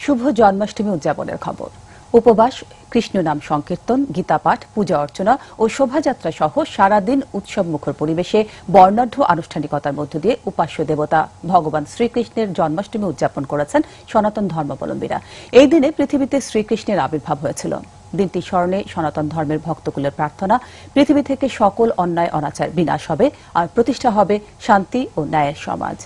শুভ জন্মাষ্টমী উদযাপনের খবর। উপবাস, কৃষ্ণ নাম সংকীর্তন, গীতাপাঠ, পূজা অর্চনা ও শোভাযাত্রা সহ সারাদিন উৎসবমুখর পরিবেশে বর্ণাঢ্য আনুষ্ঠানিকতার মধ্য দিয়ে উপাস্য দেবতা ভগবান শ্রীকৃষ্ণের জন্মাষ্টমী উদযাপন করেছেন সনাতন ধর্মাবলম্বীরা। এই দিনে পৃথিবীতে শ্রীকৃষ্ণের আবির্ভাব হয়েছিল। দিনটি স্মরণে সনাতন ধর্মের ভক্তকুলের প্রার্থনা, পৃথিবী থেকে সকল অন্যায় অনাচার বিনাশ হবে আর প্রতিষ্ঠা হবে শান্তি ও ন্যায়ের সমাজ।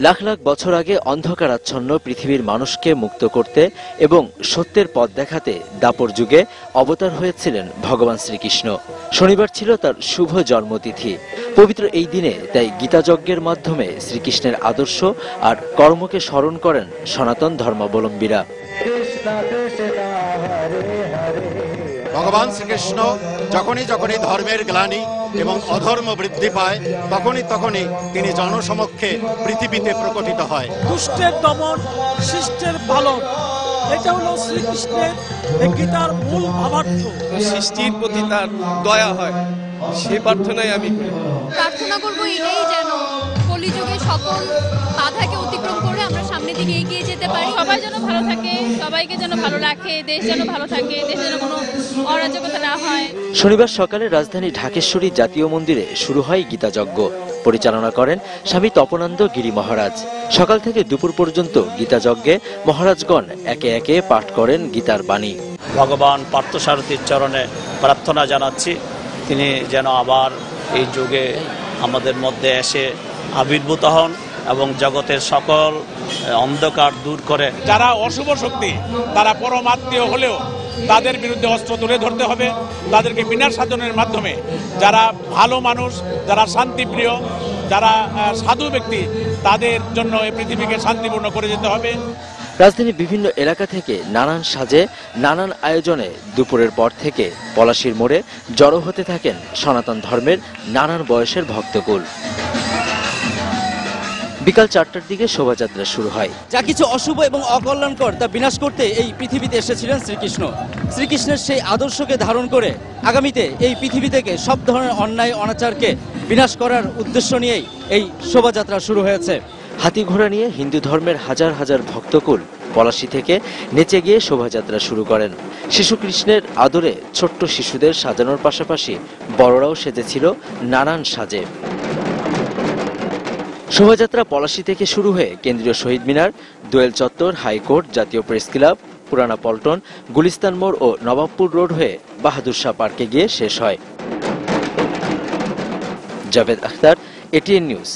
লাখ লাখ বছর আগে অন্ধকারাচ্ছন্ন পৃথিবীর মানুষকে মুক্ত করতে এবং সত্যের পথ দেখাতে দাপর যুগে অবতার হয়েছিলেন ভগবান শ্রীকৃষ্ণ। শনিবার ছিল তার শুভ জন্মতিথি। পবিত্র এই দিনে তাই গীতাযজ্ঞের মাধ্যমে শ্রীকৃষ্ণের আদর্শ আর কর্মকে স্মরণ করেন সনাতন ধর্মাবলম্বীরা। ভগবান শ্রীকৃষ্ণ যখনই যখনই ধর্মের গ্লানি এবং অধর্ম বৃদ্ধি পায় তখনই তিনি জনসমক্ষে পৃথিবীতে প্রকটিত হয়। দুষ্টের দমন, শিষ্টের পালন, এটা হলো শ্রীকৃষ্ণের গীতার মূল ভাবার্থ। সৃষ্টির প্রতি তার দয়া হয়, সেই প্রার্থনাই আমি প্রার্থনা করবো এটাই যেন কলিযুগে সকল বাধাকে অতিক্রম করে আমরা সামনের দিকে এগিয়ে যেতে পারি। সবাই যেন ভালো থাকে, সবাইকে যেন ভালো রাখে, দেশ যেন ভালো থাকে, দেশে যেন কোনো অরাজকতা না হয়। শনিবার সকালে রাজধানী ঢাকেশ্বরী জাতীয় মন্দিরে শুরু হয় গীতাযজ্ঞ। পরিচালনা করেন স্বামী তপনানন্দ গিরি মহারাজ। সকাল থেকে দুপুর পর্যন্ত গীতাযজ্ঞে মহারাজগণ একে একে পাঠ করেন গীতার বাণী। ভগবান পার্থসারথীর চরণে প্রার্থনা জানাচ্ছি, তিনি যেন আবার এই যুগে আমাদের মধ্যে এসে আবির্ভূত হন এবং জগতের সকল অন্ধকার দূর করে। যারা অশুভ শক্তি, তারা পরমাত্মীয় হলেও তাদের বিরুদ্ধে অস্ত্র তুলে ধরতে হবে। তাদেরকে বিনাশ সাধনের মাধ্যমে যারা ভালো মানুষ, যারা শান্তিপ্রিয়, যারা সাধু ব্যক্তি, তাদের জন্য এই পৃথিবীকে শান্তিপূর্ণ করে যেতে হবে। রাজধানীর বিভিন্ন এলাকা থেকে নানান সাজে, নানান আয়োজনে দুপুরের পর থেকে পলাশীর মোড়ে জড়ো হতে থাকেন সনাতন ধর্মের নানান বয়সের ভক্তকুল। বিকাল 4টার দিকে শোভাযাত্রা শুরু হয়। যা কিছু অশুভ এবং অকল্যাণকর তা বিনাশ করতে এই পৃথিবীতে এসেছিলেন শ্রীকৃষ্ণ। শ্রীকৃষ্ণের সেই আদর্শকে ধারণ করে আগামীতে এই পৃথিবী থেকে সব ধরনের অন্যায় অনাচারকে বিনাশ করার উদ্দেশ্য নিয়েই এই শোভাযাত্রা শুরু হয়েছে। হাতি ঘোড়া নিয়ে হিন্দু ধর্মের হাজার হাজার ভক্তকুল পলাশী থেকে নেচে গিয়ে শোভাযাত্রা শুরু করেন। শিশু কৃষ্ণের আদরে ছোট্ট শিশুদের সাজানোর পাশাপাশি বড়রাও সেজেছিল নানান সাজে। শোভাযাত্রা পলাশী থেকে শুরু হয়ে কেন্দ্রীয় শহীদ মিনার, দোয়েল চত্বর, হাইকোর্ট, জাতীয় প্রেস ক্লাব, পুরানা পল্টন, গুলিস্তান মোড় ও নবাবপুর রোড হয়ে বাহাদুর শাহ পার্কে গিয়ে শেষ হয়। Javed Akhtar, ATN news.